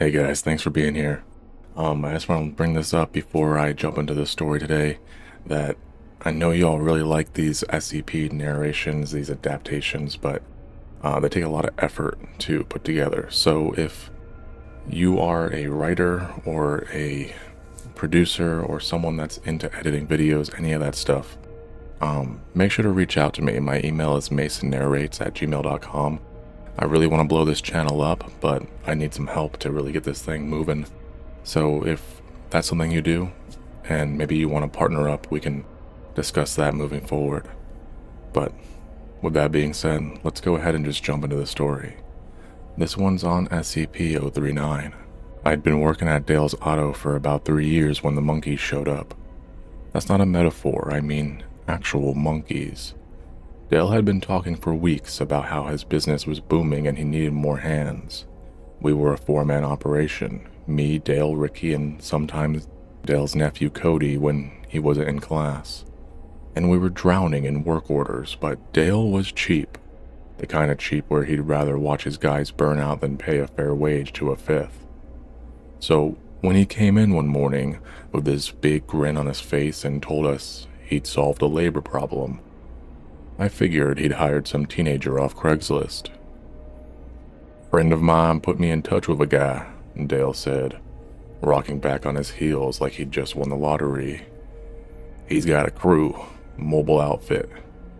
Hey guys, thanks for being here. I just want to bring this up before I jump into the story today, that I know y'all really like these SCP narrations, these adaptations, but they take a lot of effort to put together. So if you are a writer or a producer or someone that's into editing videos, any of that stuff, make sure to reach out to me. My email is masonnarrates@gmail.com. I really want to blow this channel up, but I need some help to really get this thing moving. So if that's something you do, and maybe you want to partner up, we can discuss that moving forward. But with that being said, let's go ahead and just jump into the story. This one's on SCP-039. I'd been working at Dale's Auto for about 3 years when the monkeys showed up. That's not a metaphor, I mean actual monkeys. Dale had been talking for weeks about how his business was booming and he needed more hands. We were a 4-man operation, me, Dale, Ricky, and sometimes Dale's nephew Cody when he wasn't in class. And we were drowning in work orders, but Dale was cheap. The kind of cheap where he'd rather watch his guys burn out than pay a fair wage to a fifth. So when he came in one morning with this big grin on his face and told us he'd solved a labor problem, I figured he'd hired some teenager off Craigslist. "Friend of mine put me in touch with a guy," Dale said, rocking back on his heels like he'd just won the lottery. "He's got a crew, mobile outfit.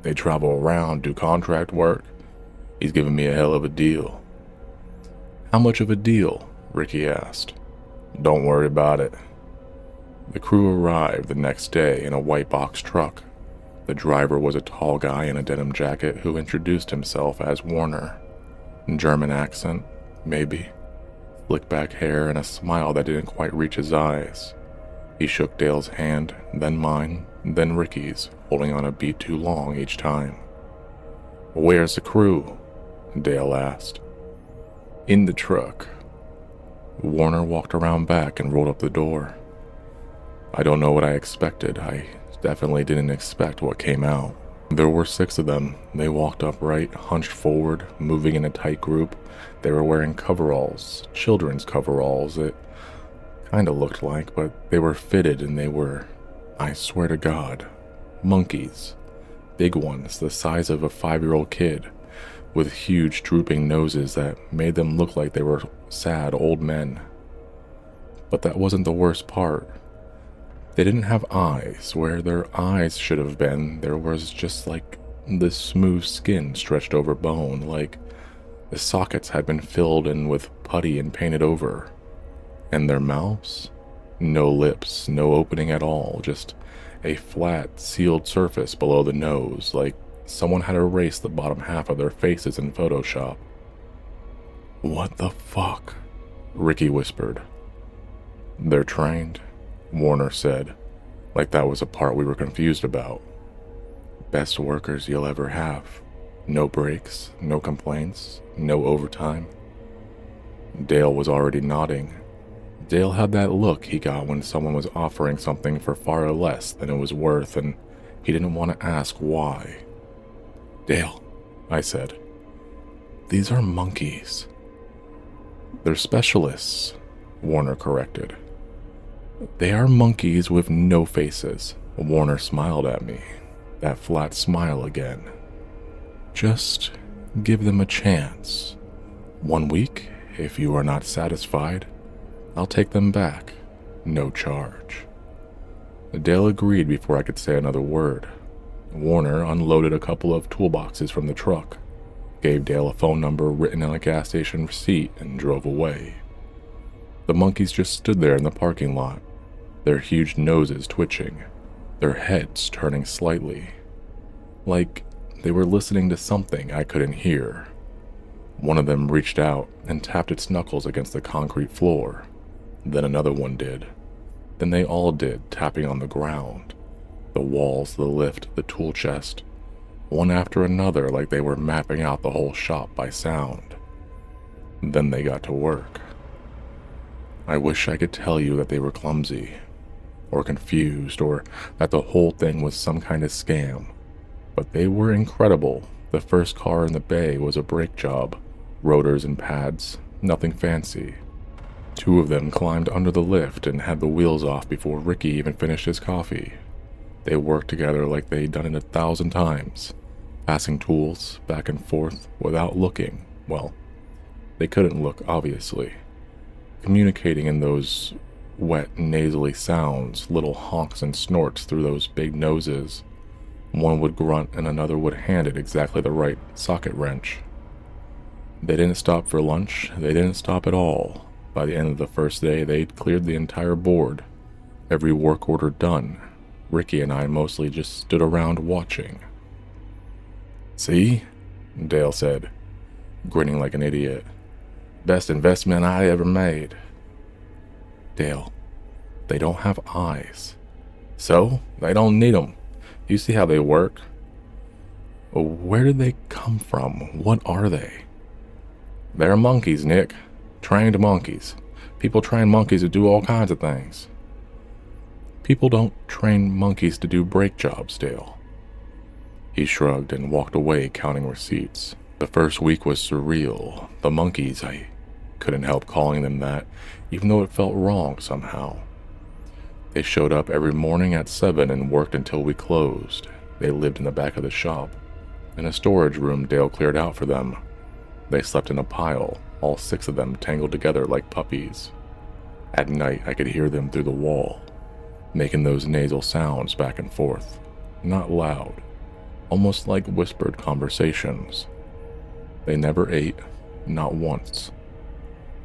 They travel around, do contract work. He's giving me a hell of a deal." "How much of a deal?" Ricky asked. "Don't worry about it." The crew arrived the next day in a white box truck. The driver was a tall guy in a denim jacket who introduced himself as Warner. German accent, maybe. Slick back hair and a smile that didn't quite reach his eyes. He shook Dale's hand, then mine, then Ricky's, holding on a beat too long each time. "Where's the crew?" Dale asked. "In the truck." Warner walked around back and rolled up the door. I don't know what I expected. I definitely didn't expect what came out. There were 6 of them. They walked upright, hunched forward, moving in a tight group. They were wearing coveralls, children's coveralls, it kinda looked like, but they were fitted and they were, I swear to God, monkeys. Big ones, the size of a 5-year-old kid, with huge drooping noses that made them look like they were sad old men. But that wasn't the worst part. They didn't have eyes. Where their eyes should have been, there was just like this smooth skin stretched over bone, like the sockets had been filled in with putty and painted over. And their mouths? No lips, no opening at all, just a flat, sealed surface below the nose, like someone had erased the bottom half of their faces in Photoshop. "What the fuck?" Ricky whispered. "They're trained," Warner said, like that was a part we were confused about. "Best workers you'll ever have. No breaks, no complaints, no overtime." Dale was already nodding. Dale had that look he got when someone was offering something for far less than it was worth, and he didn't want to ask why. "Dale," I said, "these are monkeys." "They're specialists," Warner corrected. "They are monkeys with no faces." Warner smiled at me, that flat smile again. "Just give them a chance. 1 week, if you are not satisfied, I'll take them back, no charge." Dale agreed before I could say another word. Warner unloaded a couple of toolboxes from the truck, gave Dale a phone number written on a gas station receipt, and drove away. The monkeys just stood there in the parking lot, their huge noses twitching, their heads turning slightly, like they were listening to something I couldn't hear. One of them reached out and tapped its knuckles against the concrete floor. Then another one did. Then they all did, tapping on the ground, the walls, the lift, the tool chest, one after another, like they were mapping out the whole shop by sound. Then they got to work. I wish I could tell you that they were clumsy, or confused, or that the whole thing was some kind of scam, but they were incredible. The first car in the bay was a brake job, rotors and pads, nothing fancy. Two of them climbed under the lift and had the wheels off before Ricky even finished his coffee. They worked together like they'd done it 1,000 times, passing tools back and forth without looking. Well, they couldn't look, obviously. Communicating in those wet, nasally sounds, little honks and snorts through those big noses. One would grunt and another would hand it exactly the right socket wrench. They didn't stop for lunch. They didn't stop at all. By the end of the first day, they'd cleared the entire board. Every work order done. Ricky and I mostly just stood around watching. "See?" Dale said, grinning like an idiot. "Best investment I ever made." "Dale, they don't have eyes." "So? They don't need 'em. You see how they work." "Where did they come from? What are they?" "They're monkeys, Nick. Trained monkeys. People train monkeys to do all kinds of things." "People don't train monkeys to do brake jobs, Dale." He shrugged and walked away, counting receipts. The first week was surreal. The monkeys, I couldn't help calling them that, even though it felt wrong somehow. They showed up every morning at 7 and worked until we closed. They lived in the back of the shop, in a storage room Dale cleared out for them. They slept in a pile, all 6 of them tangled together like puppies. At night, I could hear them through the wall, making those nasal sounds back and forth. Not loud, almost like whispered conversations. They never ate, not once.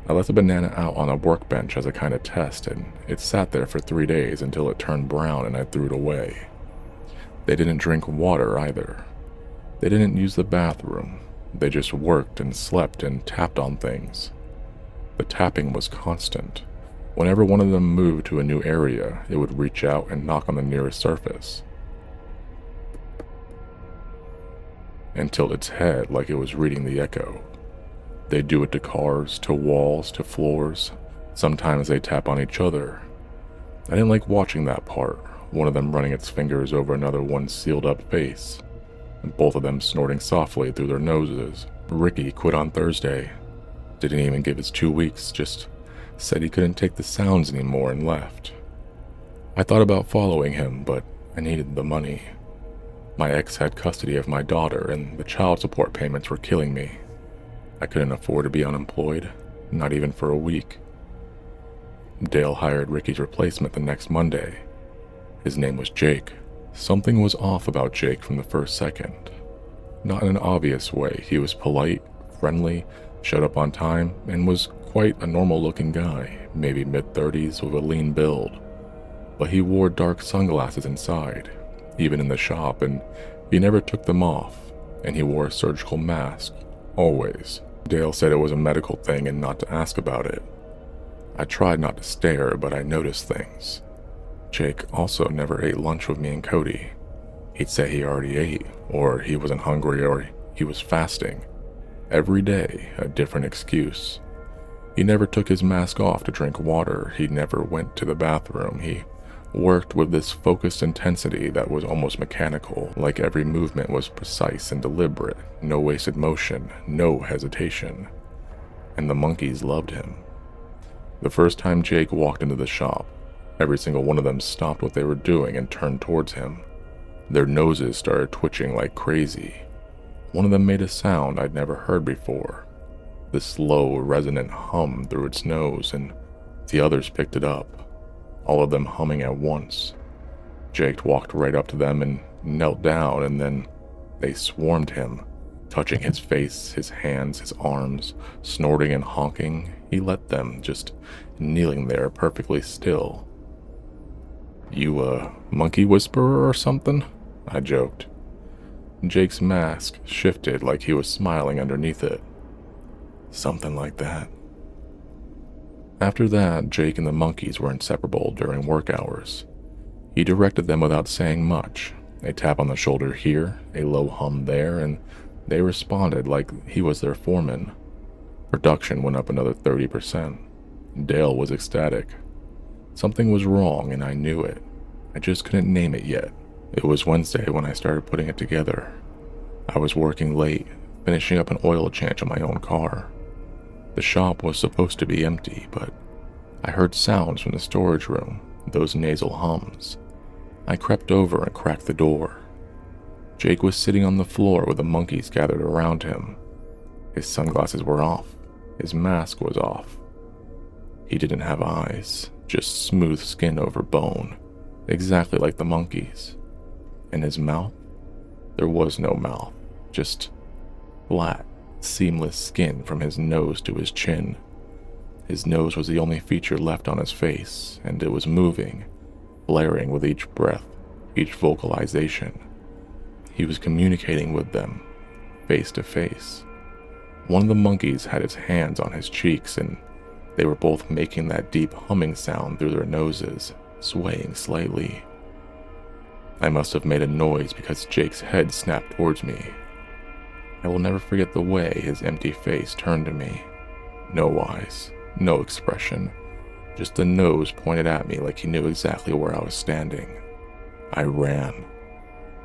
I left a banana out on a workbench as a kind of test, and it sat there for 3 days until it turned brown and I threw it away. They didn't drink water either. They didn't use the bathroom. They just worked and slept and tapped on things. The tapping was constant. Whenever one of them moved to a new area, it would reach out and knock on the nearest surface and tilt its head like it was reading the echo. They do it to cars, to walls, to floors. Sometimes they tap on each other. I didn't like watching that part, one of them running its fingers over another one's sealed up face, and both of them snorting softly through their noses. Ricky quit on Thursday. Didn't even give his 2 weeks, just said he couldn't take the sounds anymore and left. I thought about following him, but I needed the money. My ex had custody of my daughter, and the child support payments were killing me. I couldn't afford to be unemployed, not even for a week. Dale hired Ricky's replacement the next Monday. His name was Jake. Something was off about Jake from the first second. Not in an obvious way. He was polite, friendly, showed up on time, and was quite a normal-looking guy, maybe mid-30s with a lean build. But he wore dark sunglasses inside, even in the shop, and he never took them off, and he wore a surgical mask, always. Dale said it was a medical thing and not to ask about it. I tried not to stare, but I noticed things. Jake also never ate lunch with me and Cody. He'd say he already ate, or he wasn't hungry, or he was fasting. Every day, a different excuse. He never took his mask off to drink water. He never went to the bathroom. He worked with this focused intensity that was almost mechanical, like every movement was precise and deliberate, no wasted motion, no hesitation. And the monkeys loved him. The first time Jake walked into the shop, every single one of them stopped what they were doing and turned towards him. Their noses started twitching like crazy. One of them made a sound I'd never heard before, this slow, resonant hum through its nose, and the others picked it up, all of them humming at once. Jake walked right up to them and knelt down, and then they swarmed him, touching his face, his hands, his arms, snorting and honking. He let them, just kneeling there perfectly still. "You a monkey whisperer or something?" I joked. Jake's mask shifted like he was smiling underneath it. "Something like that." After that, Jake and the monkeys were inseparable during work hours. He directed them without saying much. A tap on the shoulder here, a low hum there, and they responded like he was their foreman. Production went up another 30%. Dale was ecstatic. Something was wrong, and I knew it. I just couldn't name it yet. It was Wednesday when I started putting it together. I was working late, finishing up an oil change on my own car. The shop was supposed to be empty, but I heard sounds from the storage room, those nasal hums. I crept over and cracked the door. Jake was sitting on the floor with the monkeys gathered around him. His sunglasses were off. His mask was off. He didn't have eyes, just smooth skin over bone, exactly like the monkeys. In his mouth, there was no mouth, just flat, seamless skin from his nose to his chin. His nose was the only feature left on his face, and it was moving, flaring with each breath, each vocalization. He was communicating with them, face to face. One of the monkeys had his hands on his cheeks, and they were both making that deep humming sound through their noses, swaying slightly. I must have made a noise because Jake's head snapped towards me. I will never forget the way his empty face turned to me. No eyes, no expression, just the nose pointed at me like he knew exactly where I was standing. I ran.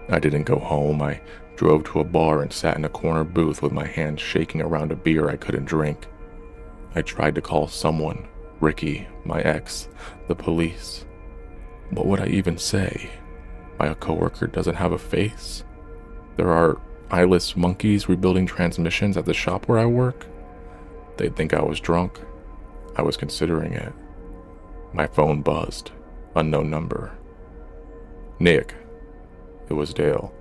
I didn't go home. I drove to a bar and sat in a corner booth with my hands shaking around a beer I couldn't drink. I tried to call someone, Ricky, my ex, the police. What would I even say? My coworker doesn't have a face? There are eyeless monkeys rebuilding transmissions at the shop where I work? They'd think I was drunk. I was considering it. My phone buzzed. Unknown number. Nick. It was Dale.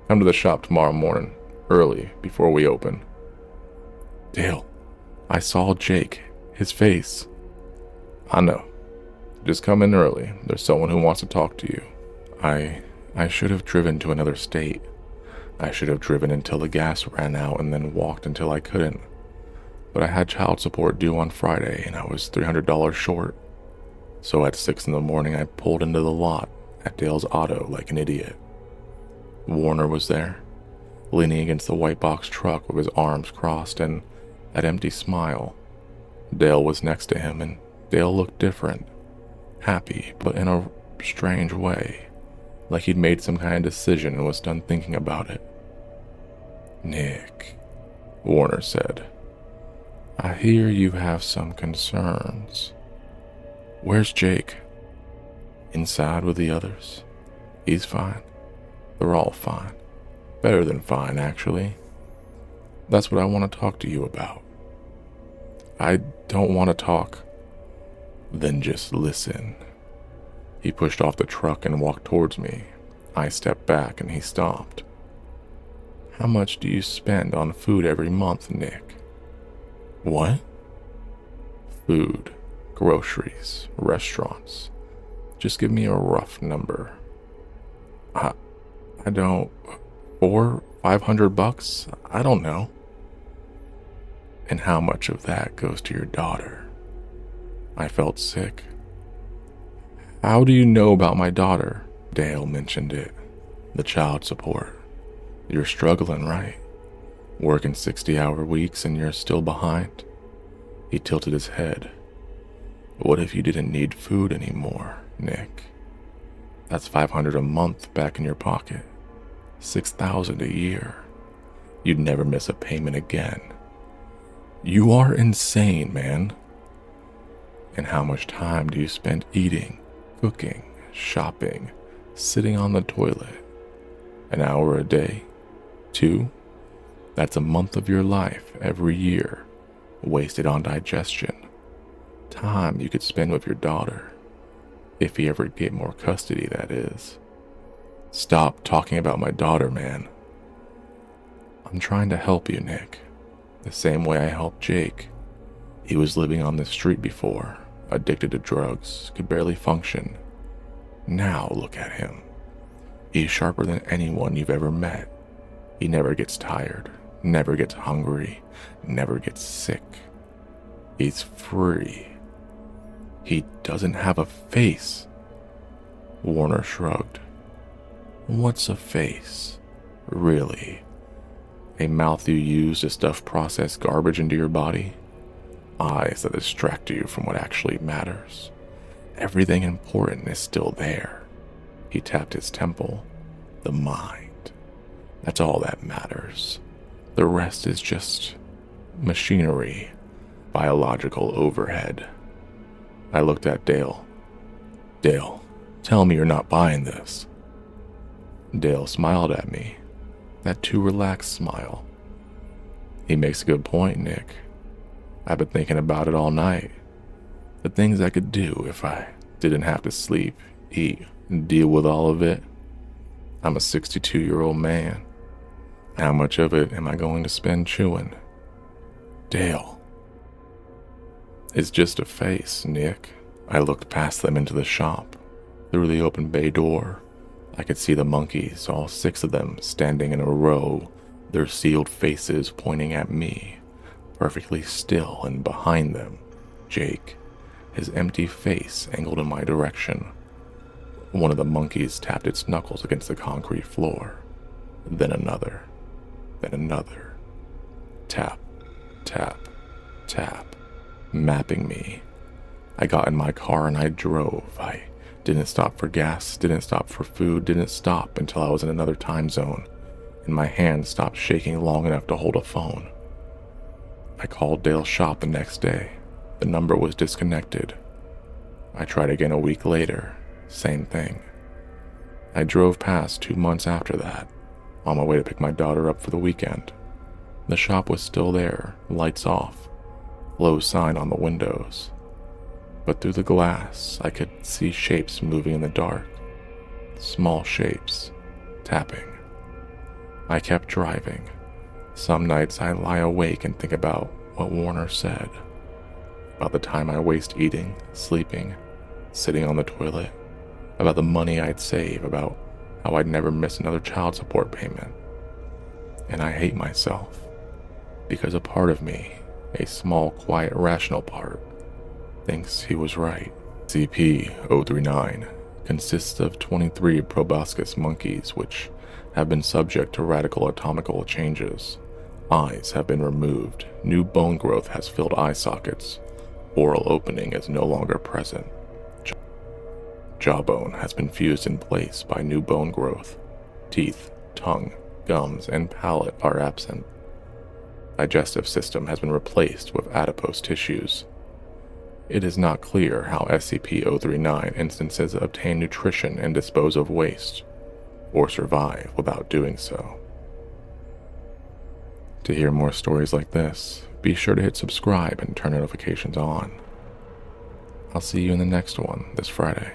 Come to the shop tomorrow morning, early, before we open. Dale, I saw Jake. His face. I know. Just come in early. There's someone who wants to talk to you. I should have driven to another state. I should have driven until the gas ran out and then walked until I couldn't. But I had child support due on Friday and I was $300 short. So at 6 in the morning I pulled into the lot at Dale's auto like an idiot. Warner was there, leaning against the white box truck with his arms crossed and that empty smile. Dale was next to him and Dale looked different, happy but in a strange way, like he'd made some kind of decision and was done thinking about it. Nick, Warner said, I hear you have some concerns. Where's Jake? Inside with the others. He's fine. They're all fine. Better than fine, actually. That's what I want to talk to you about. I don't want to talk. Then just listen. He pushed off the truck and walked towards me. I stepped back and he stopped. How much do you spend on food every month, Nick? What? Food, groceries, restaurants. Just give me a rough number. I don't... $500? I don't know. And how much of that goes to your daughter? I felt sick. How do you know about my daughter? Dale mentioned it. The child support. You're struggling, right? Working 60-hour weeks and you're still behind? He tilted his head. What if you didn't need food anymore, Nick? That's $500 a month back in your pocket. $6,000 a year. You'd never miss a payment again. You are insane, man. And how much time do you spend eating, cooking, shopping, sitting on the toilet? An hour a day? 2? That's a month of your life every year, wasted on digestion. Time you could spend with your daughter. If he ever get more custody, that is. Stop talking about my daughter, man. I'm trying to help you, Nick. The same way I helped Jake. He was living on the street before, addicted to drugs, could barely function. Now look at him. He's sharper than anyone you've ever met. He never gets tired, never gets hungry, never gets sick. He's free. He doesn't have a face. Warner shrugged. What's a face? Really? A mouth you use to stuff processed garbage into your body? Eyes that distract you from what actually matters? Everything important is still there. He tapped his temple. The mind. That's all that matters. The rest is just machinery, biological overhead. I looked at Dale. Dale, tell me you're not buying this. Dale smiled at me, that too relaxed smile. He makes a good point, Nick. I've been thinking about it all night. The things I could do if I didn't have to sleep, eat, and deal with all of it. I'm a 62-year-old man. How much of it am I going to spend chewing? Dale. It's just a face, Nick. I looked past them into the shop. Through the open bay door, I could see the monkeys, all 6 of them, standing in a row, their sealed faces pointing at me, perfectly still, and behind them, Jake, his empty face angled in my direction. One of the monkeys tapped its knuckles against the concrete floor. Then another. Then another. Tap, tap, tap, mapping me. I got in my car and I drove. I didn't stop for gas, didn't stop for food, didn't stop until I was in another time zone, and my hand stopped shaking long enough to hold a phone. I called Dale's shop the next day. The number was disconnected. I tried again a week later. Same thing. I drove past 2 months after that, on my way to pick my daughter up for the weekend. The shop was still there, lights off, low sign on the windows. But through the glass, I could see shapes moving in the dark. Small shapes, tapping. I kept driving. Some nights I lie awake and think about what Warner said. About the time I waste eating, sleeping, sitting on the toilet. About the money I'd save, about how I'd never miss another child support payment. And I hate myself, because a part of me, a small, quiet, rational part, thinks he was right. SCP-039 consists of 23 proboscis monkeys which have been subject to radical anatomical changes. Eyes have been removed, new bone growth has filled eye sockets, oral opening is no longer present. Jawbone has been fused in place by new bone growth. Teeth, tongue, gums, and palate are absent. Digestive system has been replaced with adipose tissues. It is not clear how SCP-039 instances obtain nutrition and dispose of waste, or survive without doing so. To hear more stories like this, be sure to hit subscribe and turn notifications on. I'll see you in the next one this Friday.